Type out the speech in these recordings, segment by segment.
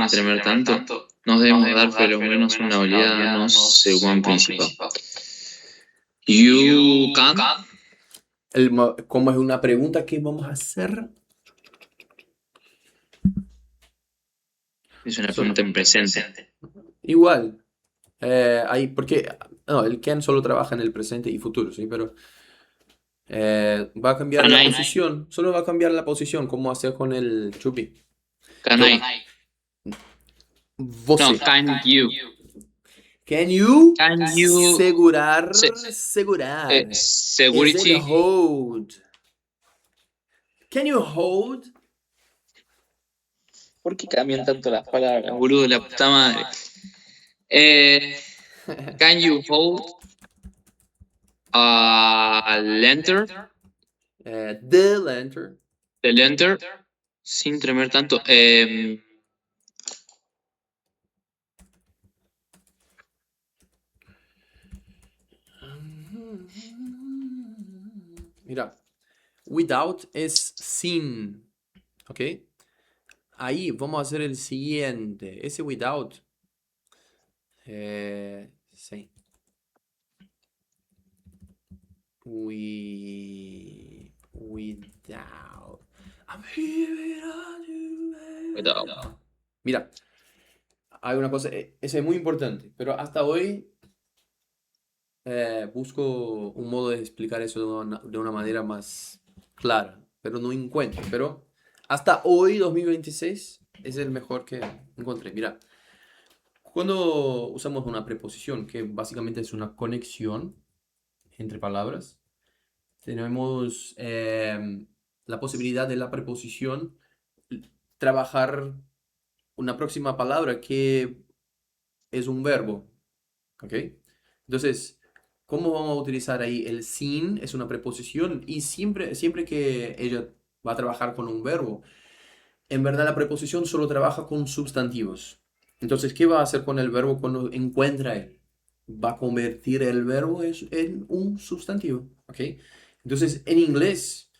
tremer tanto, nos debemos dar por lo menos una oleada, no según principal. You can. Como es una pregunta que vamos a hacer. Es una pregunta en presente. Igual. Porque no, el can solo trabaja en el presente y futuro, ¿sí? Pero va a cambiar Can la I? posición. Solo va a cambiar la posición, como hacer con el chupi. Can I? Você. No, can you? Can you Can you segurar? se- Segurar. Is security? it hold? Can you hold? ¿Por qué cambian tanto las palabras, boludo? La puta madre. Can you hold a lantern? The lantern. The lantern sin tremer tanto. Mira, without es sin, ¿ok? Ahí vamos a hacer el siguiente. Ese without, sí. Without. I'm here without you, baby. Without. Mira, hay una cosa, ese es muy importante, pero hasta hoy busco un modo de explicar eso de una manera más clara, pero no encuentro. Pero hasta hoy, 2026, es el mejor que encontré. Mira, cuando usamos una preposición, que básicamente es una conexión entre palabras, tenemos la posibilidad de la preposición trabajar una próxima palabra que es un verbo. ¿Ok? Entonces, ¿cómo vamos a utilizar ahí? El sin es una preposición y siempre que ella va a trabajar con un verbo, en verdad la preposición solo trabaja con sustantivos. Entonces, ¿qué va a hacer con el verbo cuando encuentra él? Va a convertir el verbo en un sustantivo. ¿Ok? Entonces, en inglés,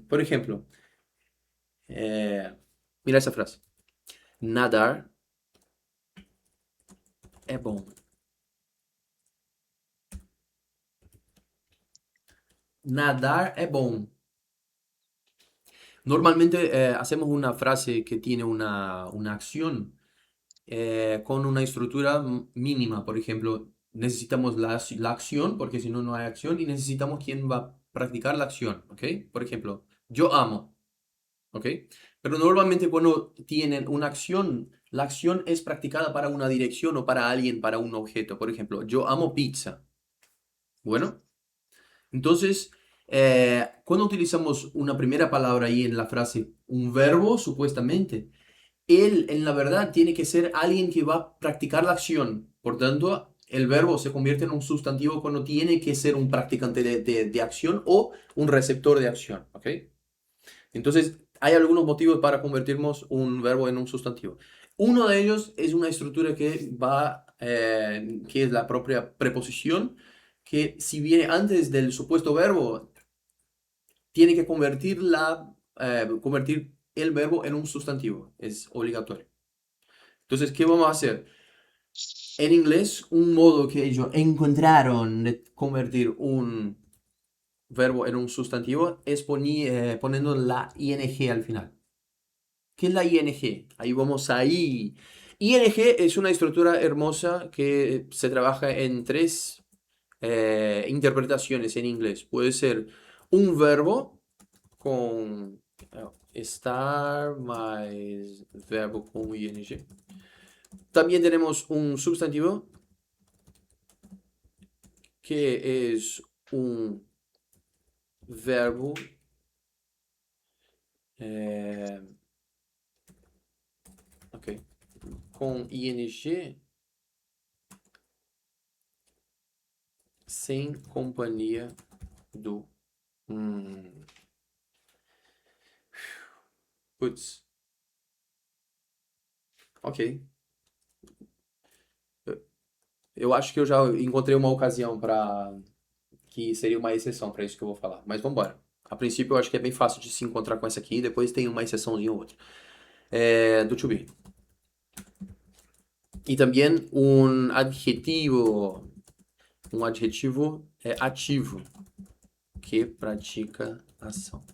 por ejemplo, mira esa frase. Nadar é bom. Nadar é bom. Normalmente hacemos una frase que tiene una acción con una estructura mínima. Por ejemplo, necesitamos la acción, porque si no, no hay acción, y necesitamos quien va a practicar la acción. ¿Ok? Por ejemplo, yo amo. ¿Ok? Pero normalmente cuando tienen una acción, la acción es practicada para una dirección o para alguien, para un objeto. Por ejemplo, yo amo pizza. Bueno. Entonces, cuando utilizamos una primera palabra ahí en la frase, un verbo, supuestamente, él en la verdad tiene que ser alguien que va a practicar la acción. Por tanto, el verbo se convierte en un sustantivo cuando tiene que ser un practicante de acción o un receptor de acción. ¿Ok? Entonces, hay algunos motivos para convertirnos un verbo en un sustantivo. Uno de ellos es una estructura que es la propia preposición, que si viene antes del supuesto verbo, tiene que convertir el verbo en un sustantivo. Es obligatorio. Entonces, ¿qué vamos a hacer? En inglés, un modo que ellos encontraron de convertir un verbo en un sustantivo es poniendo la ing al final. ¿Qué es la ing? Ahí vamos ahí. ing es una estructura hermosa que se trabaja en tres interpretaciones en inglés. Puede ser un verbo con estar más verbo con ing. También tenemos un sustantivo que es un verbo eh, ok, con ing sem companhia do. Putz. Ok. Eu acho que eu já encontrei uma ocasião para que seria uma exceção para isso que eu vou falar. Mas vamos embora. A princípio eu acho que é bem fácil de se encontrar com essa aqui, depois tem uma exceçãozinha ou outra. To be. Y también un adjetivo ativo, que pratica ação.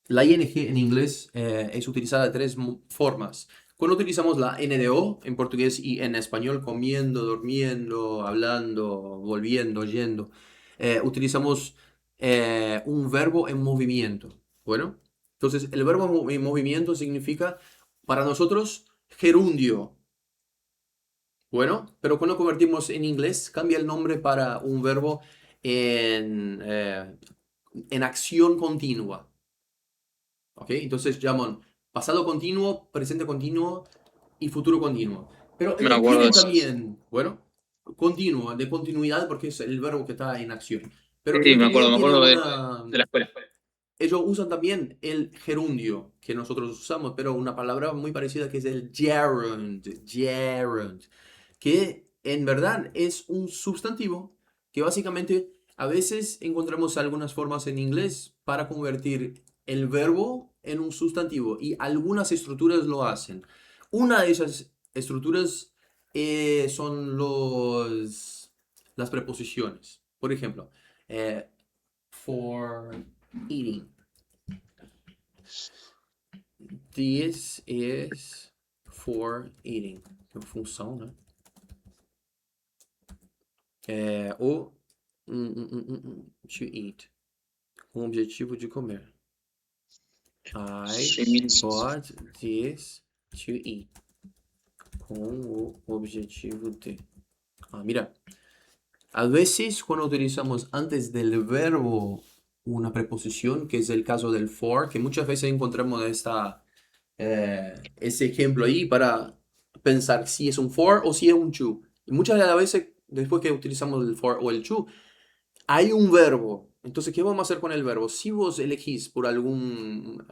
La ing en inglés es utilizada de tres formas. Cuando utilizamos la NDO en portugués y en español, comiendo, durmiendo, hablando, volviendo, yendo, utilizamos un verbo en movimiento. Bueno, entonces el verbo en movimiento significa para nosotros gerundio. Bueno, pero cuando convertimos en inglés, cambia el nombre para un verbo en acción continua. ¿Ok? Entonces llaman pasado continuo, presente continuo y futuro continuo. Pero Me ellos acuerdo de tienen eso. también, bueno, continuo, de continuidad porque es el verbo que está en acción. Pero Sí, ellos también me tienen acuerdo una... de la escuela. Ellos usan también el gerundio que nosotros usamos, pero una palabra muy parecida que es el gerund, que en verdad es un sustantivo que básicamente a veces encontramos algunas formas en inglés para convertir el verbo en un sustantivo y algunas estructuras lo hacen. Una de esas estructuras son las preposiciones. Por ejemplo, eh, for eating. This is for eating. É função, né? Ou to eat. Com o objetivo de comer. I bought this to eat. Com o objetivo de. Ah, mira. A veces cuando utilizamos antes del verbo una preposición, que es el caso del for, que muchas veces encontramos ese ejemplo ahí para pensar si es un for o si es un to. Y muchas de las veces, después que utilizamos el for o el to, hay un verbo. Entonces, ¿qué vamos a hacer con el verbo? Si vos elegís por algún...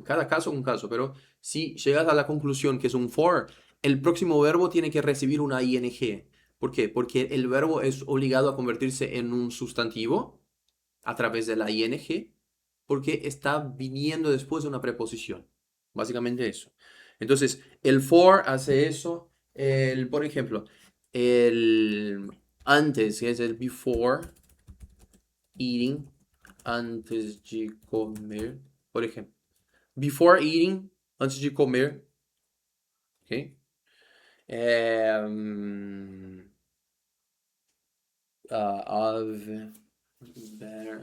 cada caso es un caso, pero si llegas a la conclusión que es un for, el próximo verbo tiene que recibir una ing. ¿Por qué? Porque el verbo es obligado a convertirse en un sustantivo a través de la ing, porque está viniendo después de una preposición. Básicamente eso. Entonces, el for hace eso. Por ejemplo, el antes, que es el before eating, antes de comer. Por ejemplo, before eating, antes de comer. ¿Ok? Of, better,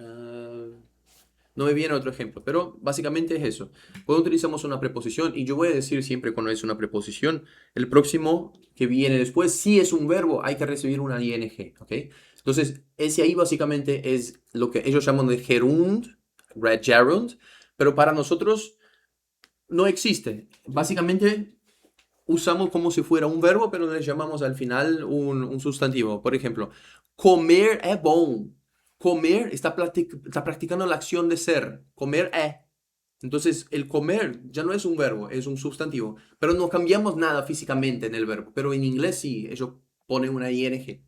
no me viene otro ejemplo, pero básicamente es eso. Cuando utilizamos una preposición, y yo voy a decir siempre cuando es una preposición, el próximo que viene después, si es un verbo, hay que recibir una ing, ¿ok? Entonces, ese ahí básicamente es lo que ellos llaman de gerund, gerund, pero para nosotros no existe. Básicamente usamos como si fuera un verbo, pero le llamamos al final un sustantivo. Por ejemplo, comer es bom. Comer está practicando la acción de ser. Comer es. Entonces, el comer ya no es un verbo, es un sustantivo. Pero no cambiamos nada físicamente en el verbo. Pero en inglés sí, ellos ponen una ing.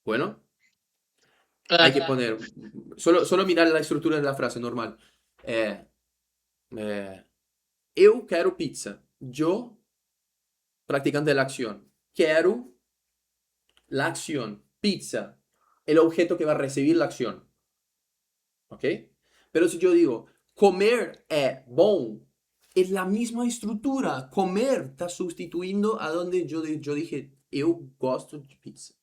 Bueno, hay que poner. Solo mirar la estructura de la frase normal. Eh, eh, eu quero pizza. Yo, practicante de la acción. Quiero la acción, pizza, el objeto que va a recibir la acción. ¿Ok? Pero si yo digo, comer es bom, es la misma estructura. Comer está sustituyendo a donde yo dije, eu gosto de pizza.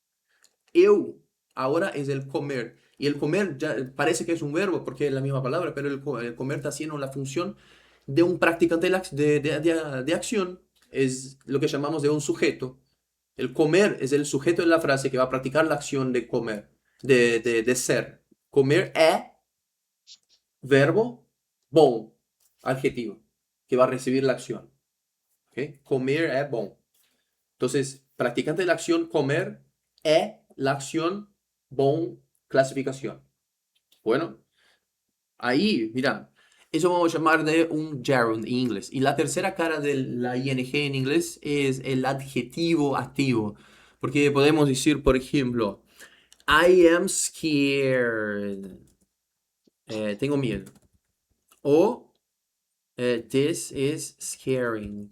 Eu, ahora es el comer. Y el comer ya parece que es un verbo porque es la misma palabra, pero el comer está haciendo la función de un practicante de acción. Es lo que llamamos de un sujeto. El comer es el sujeto de la frase que va a practicar la acción de comer, de ser. Comer es verbo, bom, adjetivo, que va a recibir la acción. ¿Ok? Comer es bom. Entonces, practicante de la acción comer es la acción bom, clasificación. Bueno, ahí, mira, eso vamos a llamar de un gerund en inglés. Y la tercera cara de la ing en inglés es el adjetivo activo. Porque podemos decir, por ejemplo, I am scared. Tengo miedo. O this is scaring.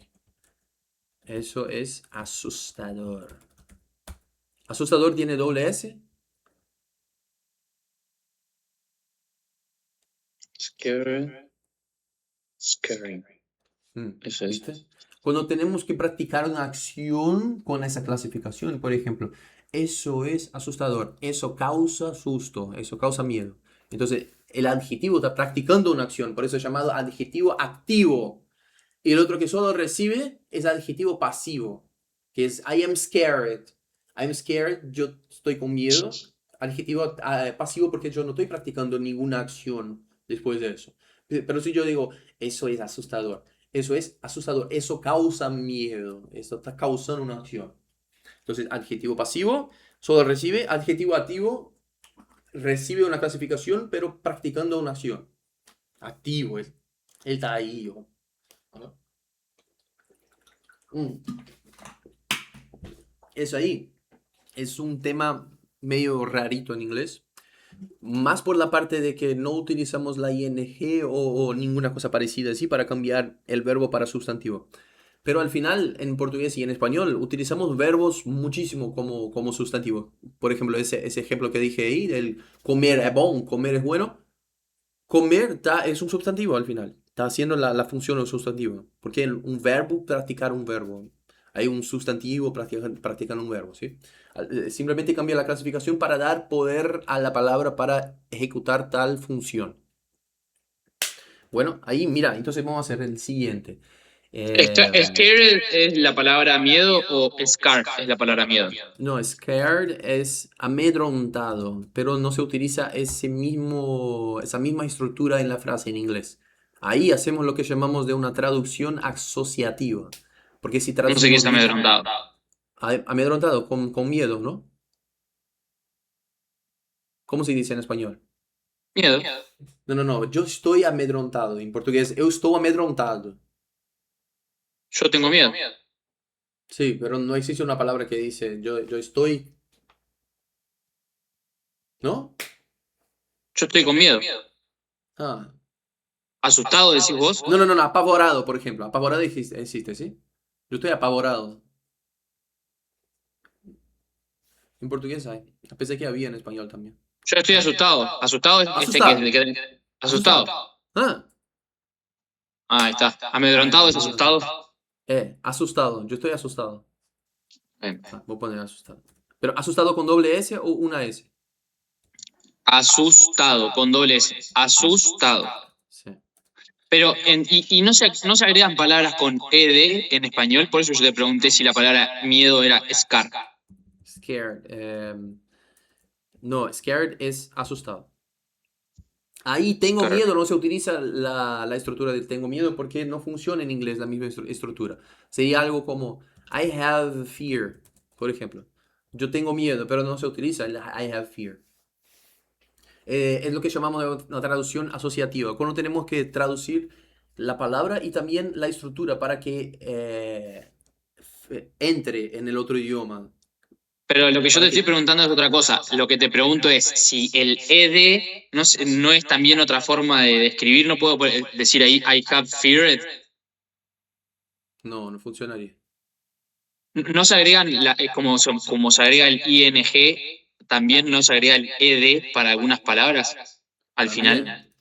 Eso es asustador. ¿Asustador tiene doble S? Scaring. Eso es. ¿Viste? Cuando tenemos que practicar una acción con esa clasificación, por ejemplo, eso es asustador, eso causa susto, eso causa miedo. Entonces, el adjetivo está practicando una acción, por eso es llamado adjetivo activo. Y el otro que solo recibe es adjetivo pasivo, que es I am scared. I am scared, yo estoy con miedo. Adjetivo pasivo porque yo no estoy practicando ninguna acción después de eso. Pero si yo digo, eso es asustador, eso causa miedo, eso está causando una acción. Entonces, adjetivo pasivo solo recibe, adjetivo activo recibe una clasificación, pero practicando una acción. Activo, él está ahí. Eso ahí es un tema medio rarito en inglés. Más por la parte de que no utilizamos la ing o ninguna cosa parecida así para cambiar el verbo para sustantivo. Pero al final, en portugués y en español, utilizamos verbos muchísimo como sustantivo. Por ejemplo, ese ejemplo que dije ahí, del comer es bon, comer es bueno. Comer es un sustantivo al final. Está haciendo la función de un sustantivo. Porque un verbo, practicar un verbo. Hay un sustantivo practicando un verbo, ¿sí? Simplemente cambia la clasificación para dar poder a la palabra para ejecutar tal función. Bueno, ahí mira, entonces vamos a hacer el siguiente. ¿Scared es la palabra miedo o scarf es la palabra miedo? No, scared es amedrontado, pero no se utiliza esa misma estructura en la frase en inglés. Ahí hacemos lo que llamamos de una traducción asociativa. Porque si No sé qué es traducimos amedrontado. amedrontado con miedo, ¿no? ¿Cómo se dice en español? Miedo. No, yo estoy amedrontado. En portugués, eu estou amedrontado. Yo tengo miedo. Sí, pero no existe una palabra que dice yo estoy. ¿No? Yo estoy con miedo. Ah. ¿Asustado decís vos? No, apavorado, por ejemplo. Apavorado existe, ¿sí? Yo estoy apavorado. En portugués hay. Pensé que había en español también. Yo estoy asustado. Asustado es Asustado. asustado. Ah, Ah, ahí está. Amedrontado es asustado. asustado. Yo estoy asustado. Bien. Voy a poner asustado. ¿Pero asustado con doble S o una S? Asustado, con doble S. Asustado. Sí. Pero, no se agregan palabras con ed en español, por eso yo te pregunté si la palabra miedo era scar. Scared. No, scared es asustado. Ahí tengo miedo, no se utiliza la estructura de tengo miedo porque no funciona en inglés la misma estructura. Sería algo como I have fear, por ejemplo. Yo tengo miedo, pero no se utiliza el I have fear. Es lo que llamamos una traducción asociativa. Cuando tenemos que traducir la palabra y también la estructura para que entre en el otro idioma. Pero lo que yo te estoy preguntando es otra cosa. Lo que te pregunto es si el ed no es también otra forma de describir. No puedo decir ahí I have feared. No funcionaría. No se agregan, como se agrega el ing, también no se agrega el ed para algunas palabras al También, final.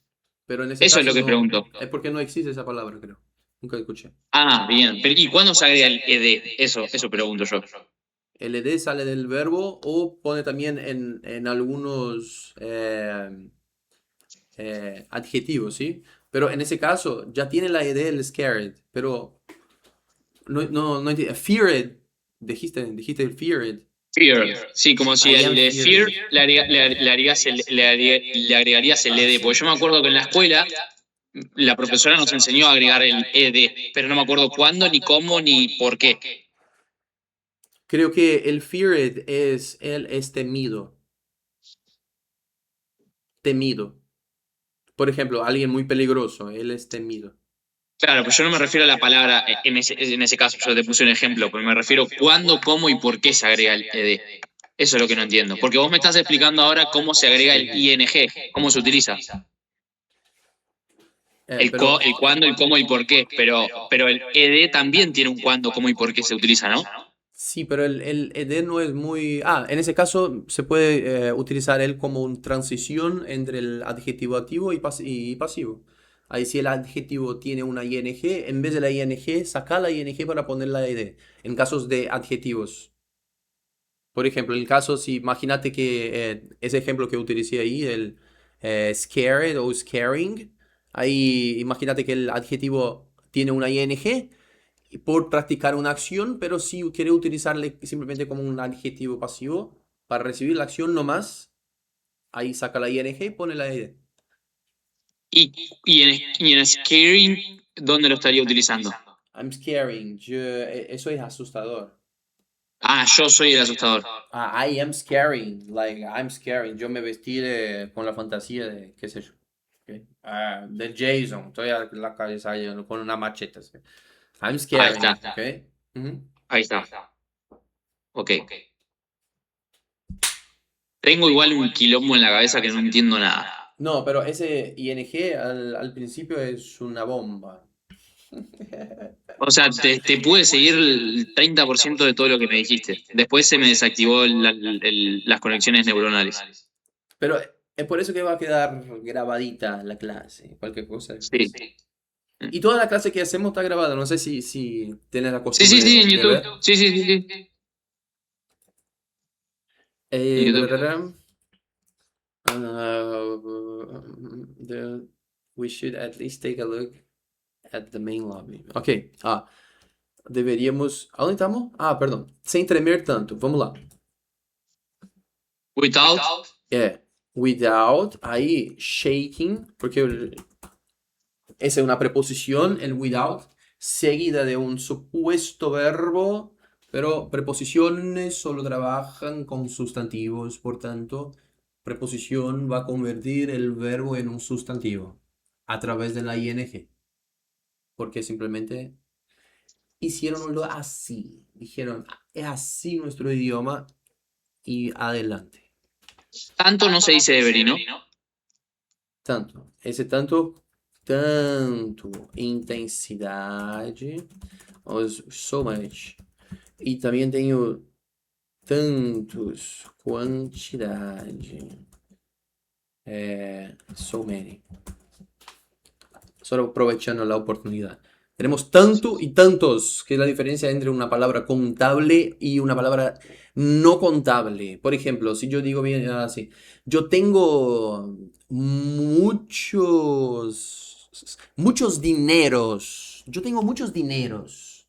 pero en ese Eso caso es lo que no, pregunto. es porque no existe esa palabra, creo. Nunca escuché. Ah, bien. ¿Y cuándo se agrega el ed? Eso pregunto yo. El ed sale del verbo o pone también en algunos adjetivos, ¿sí? Pero en ese caso ya tiene la ed el scared, pero no entiendo. Feared, dijiste el feared. Fear. Sí, como si I am al de fear le agregarías el ed. Porque yo me acuerdo que en la escuela la profesora nos enseñó a agregar el ed, pero no me acuerdo cuándo, ni cómo, ni por qué. Creo que el feared es temido. Temido. Por ejemplo, alguien muy peligroso, él es temido. Claro, pues yo no me refiero a la palabra en ese caso, yo te puse un ejemplo, pero me refiero cuándo, cómo y por qué se agrega el ed. Eso es lo que no entiendo. Porque vos me estás explicando ahora cómo se agrega el ing, cómo se utiliza. Pero El cuándo, el cómo y por qué. Pero el ed también tiene un cuándo, cómo y por qué se utiliza, ¿no? sí, pero el ed no es muy... Ah, en ese caso se puede utilizar él como una transición entre el adjetivo activo y pasivo. Ahí si el adjetivo tiene una ing, en vez de la ing, saca la ing para poner la ed. En casos de adjetivos. Por ejemplo, en el caso, si imagínate que ese ejemplo que utilicé ahí, el scared o scaring, ahí imagínate que el adjetivo tiene una ing por practicar una acción, pero si quiere utilizarle simplemente como un adjetivo pasivo para recibir la acción nomás, ahí saca la ing y pone la ed. Y, y en scaring, ¿dónde lo estaría utilizando? I'm scaring, eso es asustador. Ah, yo soy el asustador. Ah, I am scaring, like I'm scaring. Yo me vestí con la fantasía de, qué sé yo, ¿ok? Ah, de Jason. Estoy a la cabeza ahí con una macheta, ¿sí? I'm Ahí scaring, está, ¿ok? Ujú. ahí está. Ok. Tengo igual un quilombo en la cabeza que no entiendo nada. No, pero ese ing al principio es una bomba. O sea, te pude seguir el 30% de todo lo que me dijiste. Después se me desactivó las conexiones neuronales. Pero es por eso que va a quedar grabadita la clase, cualquier cosa. Sí. Y toda la clase que hacemos está grabada, no sé si tienes la Sí, sí, costumbre sí, en de YouTube. ver. Sí, sí, sí, sí. En YouTube. Tararán. We should at least take a look at the main lobby. Ok, deveríamos... ¿A dónde estamos? Ah, perdón. Sem tremer tanto, vamos lá. Without. Without, ahí, shaking, porque esa es una preposición, el without, seguida de un supuesto verbo, pero preposiciones solo trabajan con sustantivos, por tanto, preposición va a convertir el verbo en un sustantivo a través de la ing, porque simplemente hicieronlo así, dijeron, es así nuestro idioma y adelante. Tanto no se dice deberí, ¿no? Tanto, esse tanto, intensidade, so much. E também tenho tantos, quantidade, so many. Solo aprovechando la oportunidad. Tenemos tanto y tantos, que es la diferencia entre una palabra contable y una palabra no contable. Por ejemplo, si yo digo bien así, yo tengo muchos dineros. Yo tengo muchos dineros.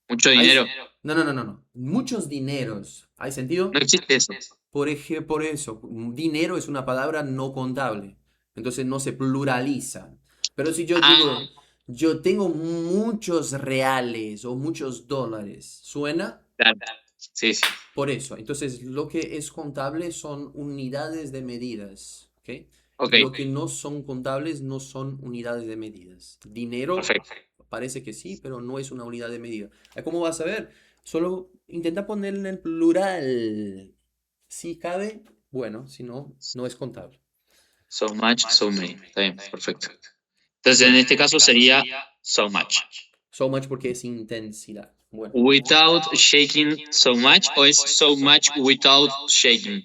Mucho ¿Hay- dinero. No, no, no, no, no. Muchos dineros. ¿Hay No sentido? existe eso. Por eso, dinero es una palabra no contable, entonces no se pluraliza. Pero si yo Ah, digo, yo tengo muchos reales o muchos dólares, ¿suena? claro. Sí, sí. Por eso, entonces lo que es contable son unidades de medidas, ¿ok? Ok, Lo que no son contables no son unidades de medidas. Dinero perfecto. parece que sí, pero no es una unidad de medida. ¿Cómo vas a ver? Solo intenta ponerlo en el plural. Si cabe, bueno, si no, no es contable. So much, so many. Está bien, perfecto. Entonces, en Bueno, este caso sería so much. so much porque es intensidad. Bueno, Without shaking so much o es so much without shaking.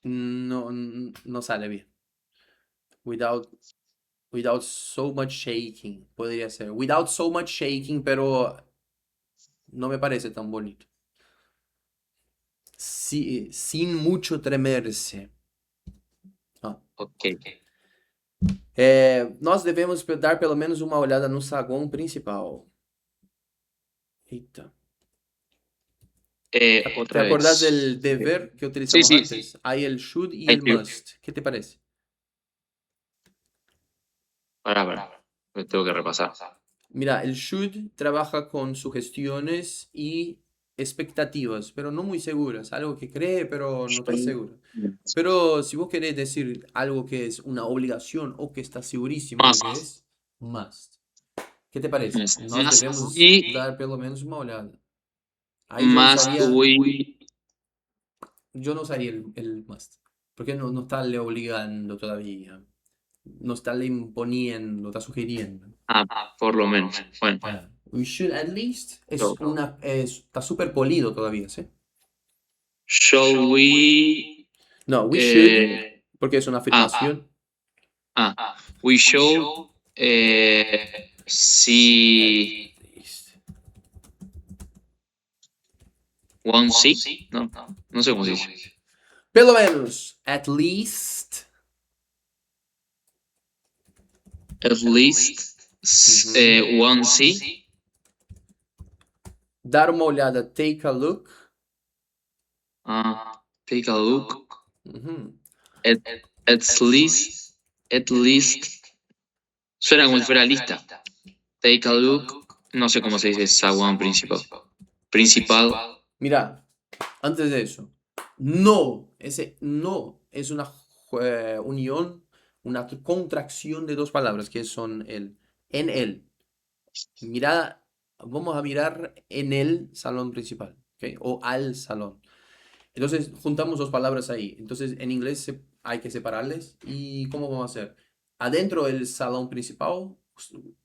no, no sale bien. Without, without so much shaking, podría ser. Without so much shaking, pero no me parece tan bonito. Sin mucho tremerse. Ah. Ok. Nós devemos dar pelo menos uma olhada no saguão principal. Eita. ¿Te Otra acuerdas vez. del deber que Sí, utilizamos sí. antes? Hay el should y Ahí el estoy. must. ¿Qué te parece? Pará. Me tengo que repasar. Mira, el should trabaja con sugestiones y expectativas, pero no muy seguras. Algo que cree, pero no está seguro. Pero si vos querés decir algo que es una obligación o que estás segurísimo de que Must. es, must. ¿Qué te parece? Nos Must debemos y dar pelo menos una oleada. Ahí must we. yo no usaría el must, porque no está le obligando todavía. no está le imponiendo, está sugiriendo. Por lo menos. Bueno, We should at least so, está súper polido todavía, ¿sí? shall we. No, we should, eh, porque es una afirmación. We should. See. Least. One see. No, no sé cómo se dice. Pelo menos, at least. At least. One see. Dar uma olhada, take a look. Take a look. Ujú. At least. At least. Suena como si fuera lista. Take a look. No sé cómo se dice esa one principal. Principal. Mira, antes de eso, no, ese no es una unión, una contracción de dos palabras que son el, en el. Mira, vamos a mirar en el salón principal, ¿ok? O al salón. Entonces juntamos dos palabras ahí. Entonces en inglés hay que separarles. ¿Y cómo vamos a hacer? Adentro del salón principal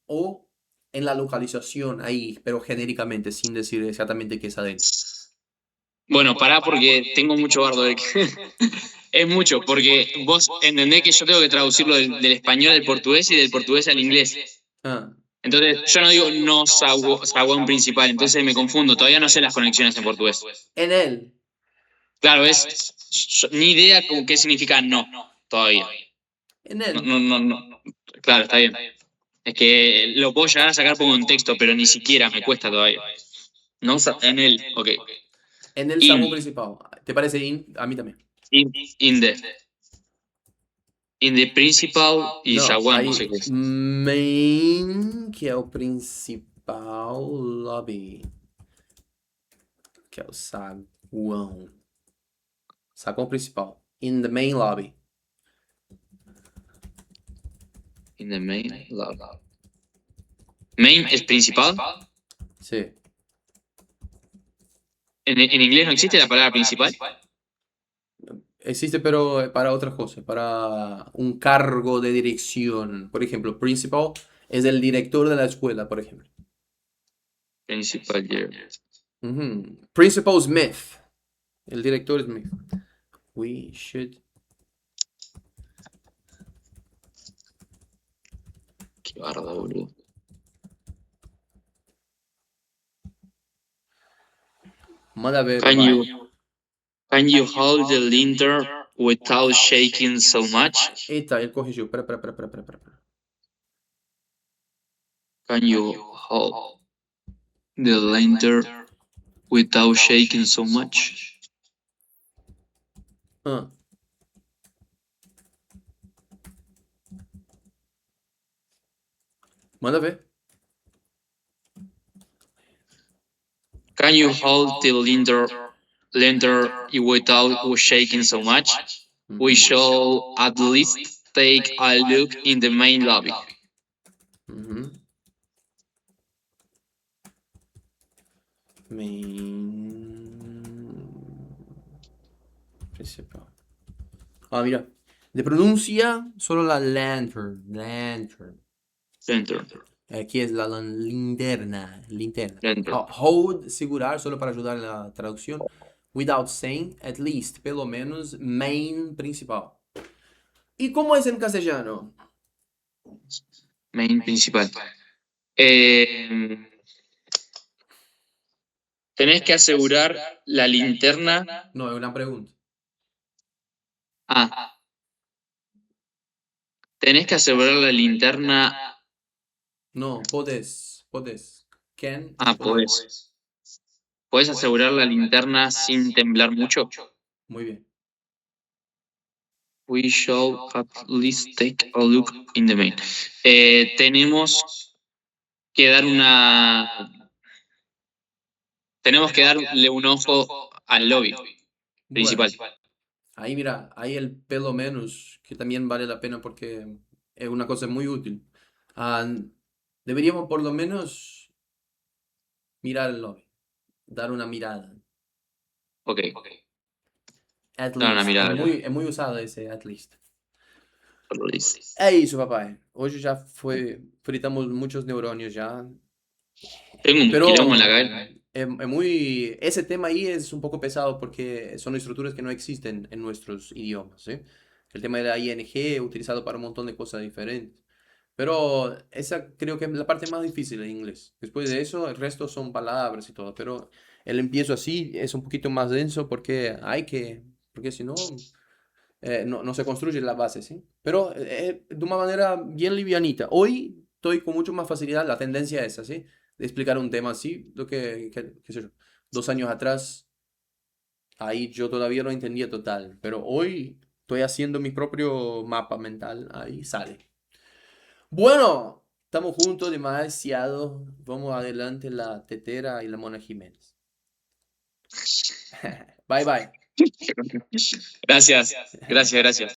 o en la localización ahí, pero genéricamente, sin decir exactamente qué es adentro. Bueno, pará porque tengo mucho bardo. Es mucho, porque vos entendés que yo tengo que traducirlo del español al portugués y del portugués al inglés. Ah, Entonces, yo no digo no saguón principal, entonces me confundo. Todavía no sé las conexiones en portugués. en él. Claro, ni idea qué significa no, todavía. En No, él. no. Claro, está bien. Es que lo puedo llegar a sacar por contexto, pero ni siquiera me cuesta todavía. No, en él, ok. En el In, salón principal. ¿Te parece in? A mí también. in the principal y No, Jaguar, no hay sé qué es. main, que é o principal lobby. Que é o saguão. Saguão principal. In the main lobby. In the main lab. Main es principal. Sí. En inglés no existe la palabra principal. Existe, pero para otras cosas. Para un cargo de dirección. Por ejemplo, principal es el director de la escuela, por ejemplo. Principal, yeah. Principal Smith. El director Smith. We should. Qué bardo, boludo. Manda ver. Can vai. you hold the lintern without shaking so much? Eita, ele corrigiu. Pera. Can you hold the lantern without shaking so much? Ah. Manda ver. Can you hold the lantern without shaking so much? We shall at least take a look in the main lobby. Principal. Ah, mira. De pronuncia solo la lantern. Lantern. Lantern. Aquí es la linterna. Lantern. Hold, segurar, solo para ayudar en la traducción. Without saying, at least, pelo menos, main, principal. ¿Y cómo es en castellano? Main principal. Tenés que asegurar la linterna. No, es una pregunta. Tenés que asegurar la linterna. No, podés. Can. Podés. ¿Podés asegurar la linterna sin temblar mucho? Muy bien. We shall at least take a look in the main. Tenemos que darle un ojo al lobby principal. Bueno, ahí mira, ahí el pelo menos, que también vale la pena porque es una cosa muy útil. Deberíamos por lo menos mirar el lobby, dar una mirada. Ok. At Dar una least. mirada. Es muy usado ese at least. List. É isso, papai. Hoje já foi, fritamos muchos neurônios já. Tengo un quilombo en la Pero cabeza. es muy... Ese tema ahí es un poco pesado porque son estructuras que no existen en nuestros idiomas, ¿sí? El tema de la ING utilizado para un montón de cosas diferentes. Pero esa creo que es la parte más difícil en inglés. Después de eso, el resto son palabras y todo. Pero el empiezo así es un poquito más denso porque hay que... Porque si no, no se construye la base, ¿sí? Pero de una manera bien livianita. Hoy estoy con mucho más facilidad, la tendencia es así, de explicar un tema así, lo qué sé yo, 2 años atrás, ahí yo todavía no entendía total, pero hoy estoy haciendo mi propio mapa mental, ahí sale. Bueno, estamos juntos demasiado, vamos adelante la Tetera y la Mona Jiménez. Bye bye. Gracias, gracias, gracias.